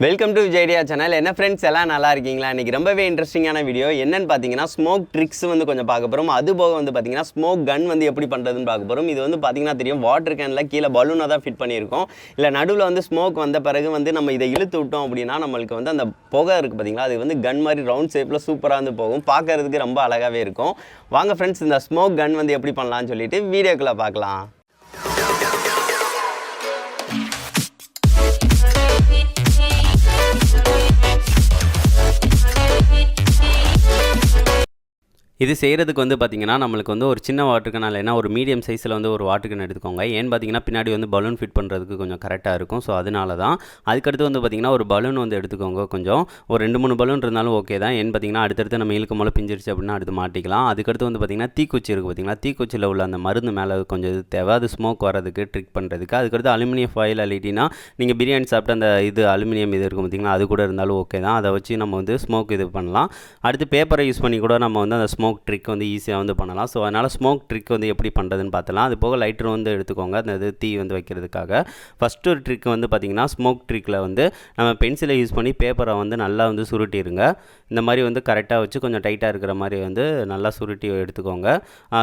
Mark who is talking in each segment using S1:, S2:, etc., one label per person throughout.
S1: Welcome to Vijay channel. என்ன friends எல்லாம் நல்லா இருக்கீங்களா? இன்றைக்கி ரொம்பவே இன்ட்ரெஸ்டிங்கான வீடியோ. என்னென்னு பார்த்தீங்கன்னா ஸ்மோக் ட்ரிக்ஸ் வந்து கொஞ்சம் பார்க்க போகிறோம். அது போக வந்து பார்த்தீங்கன்னா ஸ்மோக் கன் வந்து எப்படி பண்ணுறதுன்னு பார்க்க போகிறோம். இது வந்து பார்த்தீங்கன்னா தெரியும், வாட்டர் கேனில் கீழே பலூனை தான் ஃபிட் பண்ணியிருக்கோம். இல்லை நடுவில் வந்து ஸ்மோக் வந்த பிறகு வந்து நம்ம இதை இழுத்து விட்டோம் அப்படின்னா நம்மளுக்கு வந்து அந்த புகை இருக்குது பார்த்தீங்களா, அது வந்து கன் மாதிரி ரவுண்ட் ஷேப்பில் சூப்பராக வந்து போகும். பார்க்கறதுக்கு ரொம்ப அழகாகவே இருக்கும். வாங்க ஃப்ரெண்ட்ஸ், இந்த ஸ்மோக் கன் வந்து எப்படி பண்ணலான்னு சொல்லிட்டு வீடியோக்குள்ளே பார்க்கலாம். இது செய்கிறதுக்கு வந்து பார்த்திங்கன்னா நம்மளுக்கு வந்து ஒரு சின்ன வாட்டர் கேன் இல்லைனா ஒரு மீடியம் சைஸில் வந்து ஒரு வாட்டர் கேன் எடுத்துக்கோங்க. ஏன்னு பார்த்தீங்கன்னா பின்னாடி வந்து பலூன் ஃபிட் பண்ணுறதுக்கு கொஞ்சம் கரெக்டாக இருக்கும். ஸோ அதனால தான். அதுக்கடுத்து வந்து பார்த்திங்கன்னா ஒரு பலூன் வந்து எடுத்துக்கோங்க. கொஞ்சம் ஒரு 2-3 பலூன் இருந்தாலும் ஓகே தான். ஏன்னு பார்த்தீங்கன்னா அடுத்தடுத்து நம்ம இழுக்கும் போல பிஞ்சிருச்சு அப்படின்னா அடுத்து மாட்டிக்கலாம். அதுக்கடுத்து வந்து பார்த்திங்கன்னா தீக்குச்சி இருக்குது பார்த்திங்களா, தீக்குச்சியில் உள்ள அந்த மருந்து மேலே கொஞ்சம் இது தேவை, அது ஸ்மோக் வரதுக்கு ட்ரிக் பண்ணுறதுக்கு. அதுக்கடுத்து அலுமினியம் ஃபாயில் அள்ளிட்டினா நீங்கள் பிரியாணி சாப்பிட்டு அந்த இது அலுமினியம் இது இருக்கும் பார்த்திங்களா, அது கூட இருந்தாலும் ஓகே தான். அதை வச்சு நம்ம வந்து ஸ்மோக் இது பண்ணலாம். அடுத்து பேப்பரை யூஸ் பண்ணி கூட நம்ம வந்து அந்த ஸ்மோக் ட்ரிக் வந்து ஈஸியாக வந்து பண்ணலாம். ஸோ அதனால் ஸ்மோக் ட்ரிக் வந்து எப்படி பண்ணுறதுன்னு பார்த்தலாம். அது போக லைட்டர் வந்து எடுத்துக்கோங்க, அந்த இது தீ வந்து வைக்கிறதுக்காக. ஃபஸ்ட்டு ஒரு ட்ரிக் வந்து பார்த்திங்கன்னா ஸ்மோக் ட்ரிக்கில் வந்து நம்ம பென்சிலை யூஸ் பண்ணி பேப்பரை வந்து நல்லா வந்து சுருட்டிடுங்க. இந்த மாதிரி வந்து கரெக்டாக வச்சு கொஞ்சம் டைட்டாக இருக்கிற மாதிரி வந்து நல்லா சுருட்டி எடுத்துக்கோங்க.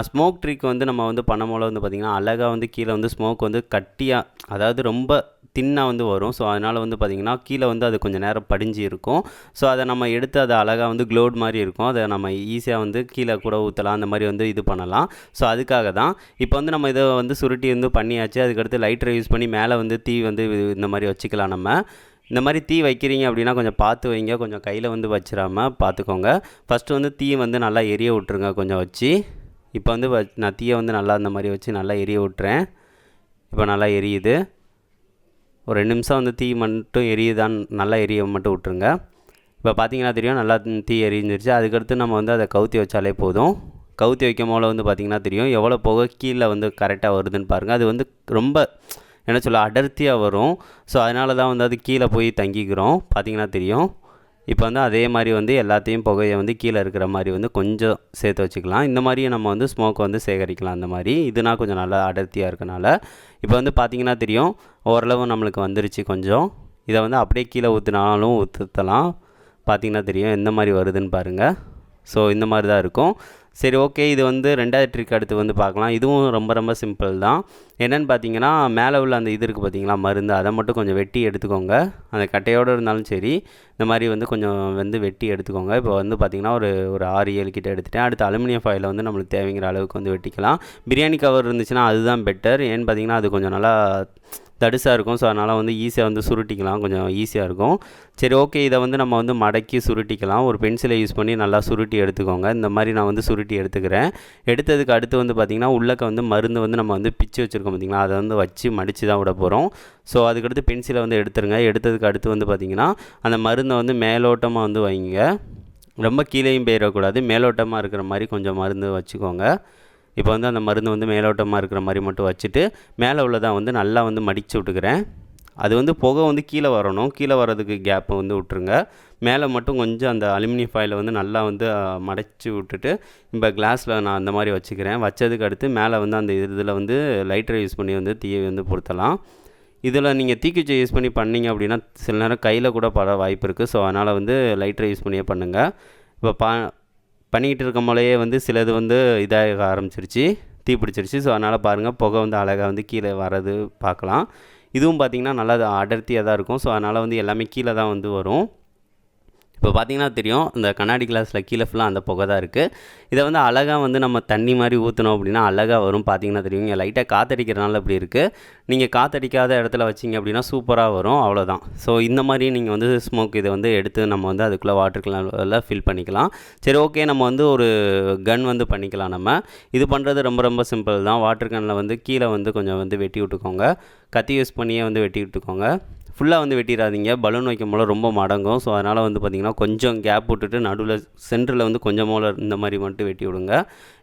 S1: ஸ்மோக் ட்ரிக் வந்து நம்ம வந்து பண்ணும்போது வந்து பார்த்திங்கன்னா அழகாக வந்து கீழே வந்து ஸ்மோக் வந்து கட்டியாக, அதாவது ரொம்ப தின்னாக வந்து வரும். ஸோ அதனால் வந்து பார்த்திங்கன்னா கீழே வந்து அது கொஞ்சம் நேரம் படிஞ்சு இருக்கும். ஸோ அதை நம்ம எடுத்து அதை அழகாக வந்து க்ளோட் மாதிரி இருக்கும், அதை நம்ம ஈஸியாக வந்து கீழே கூட ஊற்றலாம், அந்த மாதிரி வந்து இது பண்ணலாம். ஸோ அதுக்காக தான் இப்போ வந்து நம்ம இதை வந்து சுருட்டி வந்து பண்ணியாச்சு. அதுக்கடுத்து லைட்டரை யூஸ் பண்ணி மேலே வந்து தீ வந்து இந்த மாதிரி வச்சுக்கலாம். நம்ம இந்த மாதிரி தீ வைக்கிறீங்க அப்படின்னா கொஞ்சம் பார்த்து வைங்க, கொஞ்சம் கையில் வந்து வச்சிடாமல் பார்த்துக்கோங்க. ஃபஸ்ட்டு வந்து தீ வந்து நல்லா எரிய விட்ருங்க கொஞ்சம் வச்சு. இப்போ வந்து நான் தீயை வந்து நல்லா இந்த மாதிரி வச்சு நல்லா எரிய விட்டுறேன். இப்போ நல்லா எரியுது. ஒரு 2 நிமிஷம் வந்து தீ மட்டும் எரியுதான்னு நல்லா எரிய மட்டும் விட்ருங்க. இப்போ பார்த்தீங்கன்னா தெரியும், நல்லா தீ எரிஞ்சிருச்சு. அதுக்கடுத்து நம்ம வந்து அதை கவுத்தி வச்சாலே போதும். கவுத்தி வைக்கும் போல வந்து பார்த்திங்கன்னா தெரியும் எவ்வளோ புகை கீழே வந்து கரெக்டாக வருதுன்னு பாருங்கள். அது வந்து ரொம்ப என்ன சொல்ல அடர்த்தியாக வரும். ஸோ அதனால தான் வந்து அது கீழே போய் தங்கிக்கிறோம். பார்த்திங்கன்னா தெரியும். இப்போ வந்து அதே மாதிரி வந்து எல்லாத்தையும் புகையை வந்து கீழே இருக்கிற மாதிரி வந்து கொஞ்சம் சேர்த்து வச்சுக்கலாம். இந்த மாதிரியும் நம்ம வந்து ஸ்மோக்கை வந்து சேகரிக்கலாம். அந்த மாதிரி இதுனா கொஞ்சம் நல்லா அடர்த்தியாக இருக்கனால இப்போ வந்து பார்த்திங்கன்னா தெரியும் ஓரளவு நம்மளுக்கு வந்துருச்சு கொஞ்சம். இதை வந்து அப்படியே கீழே ஊற்றினாலும் ஊற்றலாம். பார்த்திங்கன்னா தெரியும் எந்த மாதிரி வருதுன்னு பாருங்கள். ஸோ இந்த மாதிரி தான் இருக்கும். சரி, ஓகே. இது வந்து 2வது ட்ரிக் அடுத்து வந்து பார்க்கலாம். இதுவும் ரொம்ப ரொம்ப சிம்பிள் தான். என்னென்னு பார்த்தீங்கன்னா மேலே உள்ள அந்த இது இருக்குது பார்த்தீங்களா மருந்து, அதை மட்டும் கொஞ்சம் வெட்டி எடுத்துக்கோங்க. அந்த கட்டையோடு இருந்தாலும் சரி, இந்த மாதிரி வந்து கொஞ்சம் வந்து வெட்டி எடுத்துக்கோங்க. இப்போ வந்து பார்த்திங்கன்னா ஒரு 6-7 கிட்ட எடுத்துகிட்டேன். அடுத்து அலுமினியம் ஃபாயில் வந்து நம்மளுக்கு தேவைங்கிற அளவுக்கு வந்து வெட்டிக்கலாம். பிரியாணி கவர் இருந்துச்சுன்னா அதுதான் பெட்டர். ஏன்னு பார்த்தீங்கன்னா அது கொஞ்சம் நல்லா தடுசாக இருக்கும். ஸோ அதனால் வந்து ஈஸியாக வந்து சுருட்டிக்கலாம், கொஞ்சம் ஈஸியாக இருக்கும். சரி, ஓகே. இதை வந்து நம்ம வந்து மடக்கி சுருட்டிக்கலாம். ஒரு பென்சிலை யூஸ் பண்ணி நல்லா சுருட்டி எடுத்துக்கோங்க. இந்த மாதிரி நான் வந்து சுருட்டி எடுத்துக்கிறேன். எடுத்ததுக்கு அடுத்து வந்து பார்த்திங்கன்னா உள்ளக்க வந்து மருந்து வந்து நம்ம வந்து பிச்சு வச்சுருக்கோம் பார்த்திங்களா, அதை வந்து வச்சு மடித்து தான் விட போகிறோம். ஸோ அதுக்கடுத்து பென்சிலை வந்து எடுத்துருங்க. எடுத்ததுக்கு அடுத்து வந்து பார்த்திங்கன்னா அந்த மருந்தை வந்து மேலோட்டமாக வந்து வைங்க. ரொம்ப கீழேயும் போயிடக்கூடாது, மேலோட்டமாக இருக்கிற மாதிரி கொஞ்சம் மருந்து வச்சுக்கோங்க. இப்போ வந்து அந்த மருந்து வந்து மேலோட்டமாக இருக்கிற மாதிரி மட்டும் வச்சுட்டு மேலே உள்ளதாக வந்து நல்லா வந்து மடித்து விட்டுக்கிறேன். அது வந்து புகை வந்து கீழே வரணும், கீழே வர்றதுக்கு கேப்பை வந்து விட்டுருங்க. மேலே மட்டும் கொஞ்சம் அந்த அலுமினியம் ஃபாயிலை வந்து நல்லா வந்து மடித்து விட்டுட்டு இப்போ கிளாஸில் நான் அந்த மாதிரி வச்சுக்கிறேன். வச்சதுக்கு அடுத்து மேலே வந்து அந்த இதில் வந்து லைட்டரை யூஸ் பண்ணி வந்து தீயை வந்து பொருத்தலாம். இதில் நீங்கள் தீக்குச்சி யூஸ் பண்ணி பண்ணிங்க அப்படின்னா சில நேரம் கையில் கூட பட வாய்ப்பு இருக்குது. ஸோ அதனால் வந்து லைட்டரை யூஸ் பண்ணியே பண்ணுங்கள். இப்போ பண்ணிக்கிட்டு இருக்கும் போலேயே வந்து சிலது வந்து இதாக ஆரம்பிச்சிருச்சு, தீ பிடிச்சிருச்சு. ஸோ அதனால் பாருங்கள் புகை வந்து அழகாக வந்து கீழே வர்றது பார்க்கலாம். இதுவும் பார்த்திங்கன்னா நல்லா அடர்த்தியாக தான் இருக்கும். ஸோ அதனால் வந்து எல்லாமே கீழே தான் வந்து வரும். இப்போ பார்த்திங்கன்னா தெரியும் இந்த கண்ணாடி கிளாஸில் கீழே ஃபுல்லாக அந்த புகை தான் இருக்குது. இதை வந்து அழகாக வந்து நம்ம தண்ணி மாதிரி ஊற்றினோம் அப்படின்னா அழகாக வரும். பார்த்திங்கன்னா தெரியும் இங்கே லைட்டாக காற்றடிக்கிறனால இப்படி இருக்குது. நீங்கள் காற்றடிக்காத இடத்துல வச்சிங்க அப்படின்னா சூப்பராக வரும். அவ்வளோதான். ஸோ இந்த மாதிரி நீங்கள் வந்து ஸ்மோக் இதை வந்து எடுத்து நம்ம வந்து அதுக்குள்ளே வாட்டர் கேனில் ஃபில் பண்ணிக்கலாம். சரி, ஓகே. நம்ம வந்து ஒரு கன் வந்து பண்ணிக்கலாம். நம்ம இது பண்ணுறது ரொம்ப ரொம்ப சிம்பிள் தான். வாட்டர் கேனில் வந்து கீழே வந்து கொஞ்சம் வந்து வெட்டி விட்டுக்கோங்க. கத்தி யூஸ் பண்ணியே வந்து வெட்டி விட்டுக்கோங்க. ஃபுல்லாக வந்து வெட்டிடாதீங்க, பலூன் வைக்கும் போல் ரொம்ப மடங்கும். ஸோ அதனால் வந்து பார்த்திங்கன்னா கொஞ்சம் கேப் விட்டுட்டு நடுவில் சென்டரில் வந்து கொஞ்சம் மூல இந்த மாதிரி மட்டும் வெட்டி விடுங்க.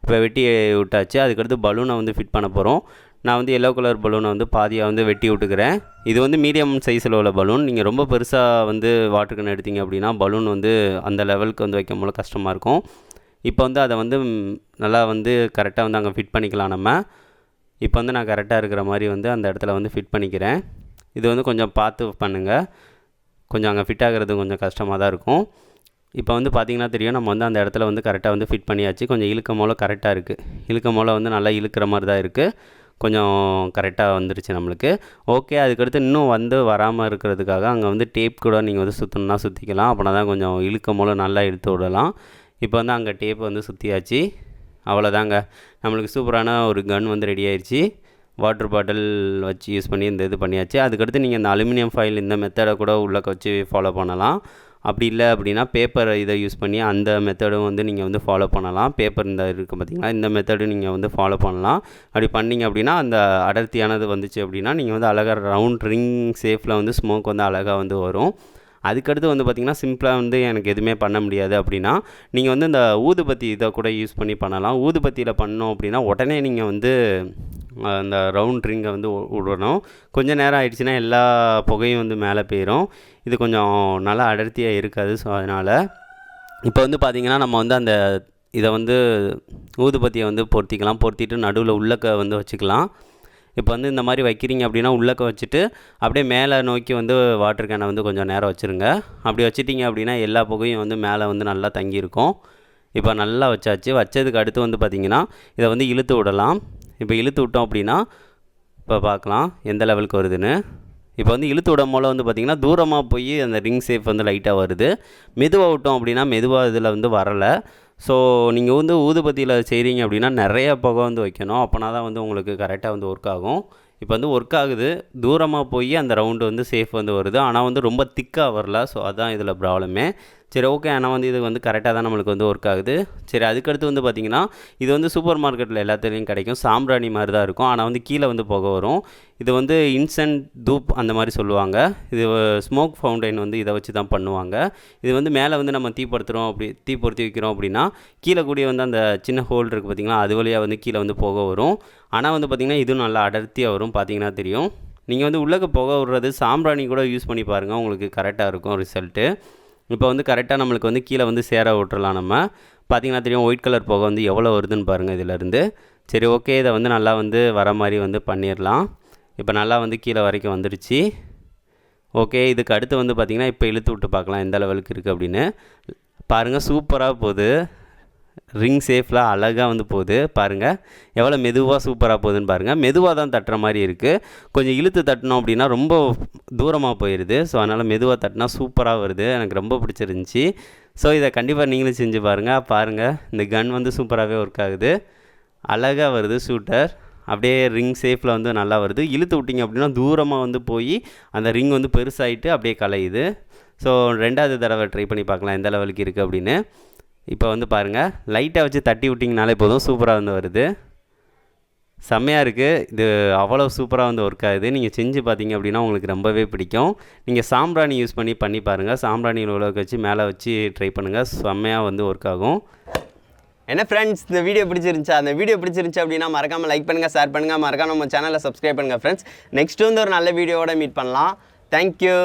S1: இப்போ வெட்டி விட்டாச்சு. அதுக்கடுத்து பலூனை வந்து ஃபிட் பண்ண போகிறோம். நான் வந்து எல்லோ கலர் பலூனை வந்து பாதியாக வந்து வெட்டி விட்டுக்கிறேன். இது வந்து மீடியம் சைஸில் உள்ள பலூன். நீங்கள் ரொம்ப பெருசாக வந்து வாட்டர் கேன் எடுத்தீங்க அப்படின்னா பலூன் வந்து அந்த லெவலுக்கு வந்து வைக்கும் போல் கஷ்டமாக இருக்கும். இப்போ வந்து அதை வந்து நல்லா வந்து கரெக்டாக வந்து அங்கே ஃபிட் பண்ணிக்கலாம் நம்ம. இப்போ வந்து நான் கரெக்டாக இருக்கிற மாதிரி வந்து அந்த இடத்துல வந்து ஃபிட் பண்ணிக்கிறேன். இது வந்து கொஞ்சம் பார்த்து பண்ணுங்கள். கொஞ்சம் அங்கே ஃபிட் ஆகிறது கொஞ்சம் கஷ்டமாக தான் இருக்கும். இப்போ வந்து பார்த்திங்கன்னா தெரியும், நம்ம வந்து அந்த இடத்துல வந்து கரெக்டாக வந்து ஃபிட் பண்ணியாச்சு. கொஞ்சம் இழுக்க மூல கரெக்டாக இருக்குது. இழுக்க மூல வந்து நல்லா இழுக்கிற மாதிரி தான் இருக்குது. கொஞ்சம் கரெக்டாக வந்துருச்சு நம்மளுக்கு. ஓகே, அதுக்கடுத்து இன்னும் வந்து வராமல் இருக்கிறதுக்காக அங்கே வந்து டேப் கூட நீங்கள் வந்து சுற்றணுன்னா சுற்றிக்கலாம். அப்படின்னா தான் கொஞ்சம் இழுக்க மூல நல்லா இழுத்து விடலாம். இப்போ வந்து அங்கே டேப் வந்து சுற்றியாச்சு. அவ்வளோதாங்க, நம்மளுக்கு சூப்பரான ஒரு கன் வந்து ரெடி ஆயிடுச்சு. வாட்டர் பாட்டில் வச்சு யூஸ் பண்ணி இந்த இது பண்ணியாச்சு. அதுக்கடுத்து நீங்கள் இந்த அலுமினியம் ஃபாயில் இந்த மெத்தடை கூட உள்ளக்க வச்சு ஃபாலோ பண்ணலாம். அப்படி இல்லை அப்படின்னா பேப்பர் இதை யூஸ் பண்ணி அந்த மெத்தடும் வந்து நீங்கள் வந்து ஃபாலோ பண்ணலாம். பேப்பர் இந்த இருக்குது பார்த்திங்களா, இந்த மெத்தடும் நீங்கள் வந்து ஃபாலோ பண்ணலாம். அப்படி பண்ணிங்க அப்படின்னா அந்த அடர்த்தியானது வந்துச்சு அப்படின்னா நீங்கள் வந்து அழகாக ரவுண்ட் ரிங் ஷேப்பில் வந்து ஸ்மோக் வந்து அழகாக வந்து வரும். அதுக்கடுத்து வந்து பார்த்திங்கன்னா சிம்பிளாக வந்து எனக்கு எதுவுமே பண்ண முடியாது அப்படின்னா நீங்கள் வந்து இந்த ஊதுபத்தி இதை கூட யூஸ் பண்ணி பண்ணலாம். ஊதுபத்தியில் பண்ணோம் அப்படின்னா உடனே நீங்கள் வந்து அந்த ரவுண்ட் ரிங்கை வந்து விடணும். கொஞ்சம் நேரம் ஆகிடுச்சின்னா எல்லா புகையும் வந்து மேலே போயிடும். இது கொஞ்சம் நல்லா அடர்த்தியாக இருக்காது. ஸோ அதனால் இப்போ வந்து பார்த்திங்கன்னா நம்ம வந்து அந்த இதை வந்து ஊதுபத்தியை வந்து பொருத்திக்கலாம். பொருத்திட்டு நடுவில் உள்ளக்க வந்து வச்சுக்கலாம். இப்போ வந்து இந்த மாதிரி வைக்கிறீங்க அப்படின்னா உள்ளக்க வச்சுட்டு அப்படியே மேலே நோக்கி வந்து வாட்டர் கேனை வந்து கொஞ்சம் நேரம் வச்சுருங்க. அப்படி வச்சிட்டிங்க அப்படின்னா எல்லா புகையும் வந்து மேலே வந்து நல்லா தங்கியிருக்கும். இப்போ நல்லா வச்சாச்சு. வச்சதுக்கு அடுத்து வந்து பார்த்திங்கன்னா இதை வந்து இழுத்து விடலாம். இப்போ இழுத்து விட்டோம் அப்படின்னா இப்போ பார்க்கலாம் எந்த லெவலுக்கு வருதுன்னு. இப்போ வந்து இழுத்து விடும் போல் வந்து பார்த்திங்கன்னா தூரமாக போய் அந்த ரிங் ஷேப் வந்து லைட்டாக வருது. மெதுவாக விட்டோம் அப்படின்னா மெதுவாக இதில் வந்து வரலை. ஸோ நீங்கள் வந்து ஊதுபத்தியில் செய்கிறீங்க அப்படின்னா நிறைய புகை வந்து வைக்கணும். அப்போனா தான் வந்து உங்களுக்கு கரெக்டாக வந்து ஒர்க் ஆகும். இப்போ வந்து ஒர்க் ஆகுது, தூரமாக போய் அந்த ரவுண்டு வந்து சேஃப் வந்து வருது. ஆனால் வந்து ரொம்ப திக்காக வரல. ஸோ அதுதான் இதில் ப்ராப்ளமே. சரி, ஓகே, ஆனால் வந்து இது வந்து கரெக்டாக தான் நம்மளுக்கு வந்து ஒர்க் ஆகுது. சரி, அதுக்கடுத்து வந்து பார்த்திங்கன்னா இது வந்து சூப்பர் மார்க்கெட்டில் எல்லாத்துலேயும் கிடைக்கும். சாம்பிராணி மாதிரி தான் இருக்கும். ஆனால் வந்து கீழே வந்து புகை வரும். இது வந்து இன்சென்ட் தூப் அந்த மாதிரி சொல்லுவாங்க. இது ஸ்மோக் ஃபவுண்டைன் வந்து இதை வச்சு தான் பண்ணுவாங்க. இது வந்து மேலே வந்து நம்ம தீ பொருத்தி வைக்கிறோம் அப்படின்னா கீழே கூடிய வந்து அந்த சின்ன ஹோல் இருக்குது பார்த்திங்களா, அது வழியாக வந்து கீழே வந்து புகை வரும். ஆனால் வந்து பார்த்திங்கன்னா இதுவும் நல்லா அடர்த்தியாக வரும். பார்த்திங்கன்னா தெரியும். நீங்கள் வந்து உள்ளக்க புகை விடுறது சாம்பிராணி கூட யூஸ் பண்ணி பாருங்கள், உங்களுக்கு கரெக்டாக இருக்கும் ரிசல்ட்டு. இப்போ வந்து கரெக்டாக நம்மளுக்கு வந்து கீழே வந்து சேர விட்டுறலாம். நம்ம பார்த்திங்கன்னா தெரியும் ஒயிட் கலர் புகை வந்து எவ்வளோ வருதுன்னு பாருங்கள் இதிலேருந்து. சரி, ஓகே, இதை வந்து நல்லா வந்து வர மாதிரி வந்து பண்ணிடலாம். இப்போ நல்லா வந்து கீழே வரைக்கும் வந்துடுச்சு. ஓகே, இதுக்கு அடுத்து வந்து பார்த்திங்கன்னா இப்போ இழுத்து விட்டு பார்க்கலாம் எந்த லெவலுக்கு இருக்குது அப்படின்னு. பாருங்கள், சூப்பராக போகுது. ரிங் சேஃபில் அழகாக வந்து போகுது. பாருங்கள் எவ்வளோ மெதுவாக சூப்பராக போகுதுன்னு பாருங்கள். மெதுவாக தான் தட்டுற மாதிரி இருக்குது. கொஞ்சம் இழுத்து தட்டினோம் அப்படின்னா ரொம்ப தூரமாக போயிடுது. ஸோ அதனால் மெதுவாக தட்டினா சூப்பராக வருது. எனக்கு ரொம்ப பிடிச்சிருந்துச்சி. ஸோ இதை கண்டிப்பாக நீங்களும் செஞ்சு பாருங்கள். இந்த கன் வந்து சூப்பராகவே ஒர்க் ஆகுது. அழகாக வருது ஷூட்டர். அப்படியே ரிங் சேஃபில் வந்து நல்லா வருது. இழுத்து விட்டிங்க அப்படின்னா தூரமாக வந்து போய் அந்த ரிங் வந்து பெருசாகிட்டு அப்படியே கலையுது. ஸோ 2வது தடவை ட்ரை பண்ணி பார்க்கலாம் எந்த லெவலுக்கு இருக்குது அப்படின்னு. இப்போ வந்து பாருங்கள், லைட்டாக வச்சு தட்டி விட்டிங்கனாலே போதும், சூப்பராக வந்து வருது. செம்மையாக இருக்குது. இது அவ்வளோ சூப்பராக வந்து ஒர்க் ஆகுது. நீங்கள் செஞ்சு பார்த்தீங்க அப்படின்னா உங்களுக்கு ரொம்பவே பிடிக்கும். நீங்கள் சாம்பிராணி யூஸ் பண்ணி பாருங்கள். சாம்பிராணி உலக வச்சு மேலே வச்சு ட்ரை பண்ணுங்கள். செம்மையாக வந்து ஒர்க் ஆகும்.
S2: என்ன ஃப்ரெண்ட்ஸ், இந்த வீடியோ பிடிச்சிருந்துச்சா? அந்த வீடியோ பிடிச்சிருந்துச்சு அப்படின்னா மறக்காமல் லைக் பண்ணுங்கள், ஷேர் பண்ணுங்கள், மறக்காமல் நம்ம சேனலை சப்ஸ்கிரைப் பண்ணுங்கள் ஃப்ரெண்ட்ஸ். நெக்ஸ்ட்டு வந்து ஒரு நல்ல வீடியோவோட மீட் பண்ணலாம். தேங்க்யூ.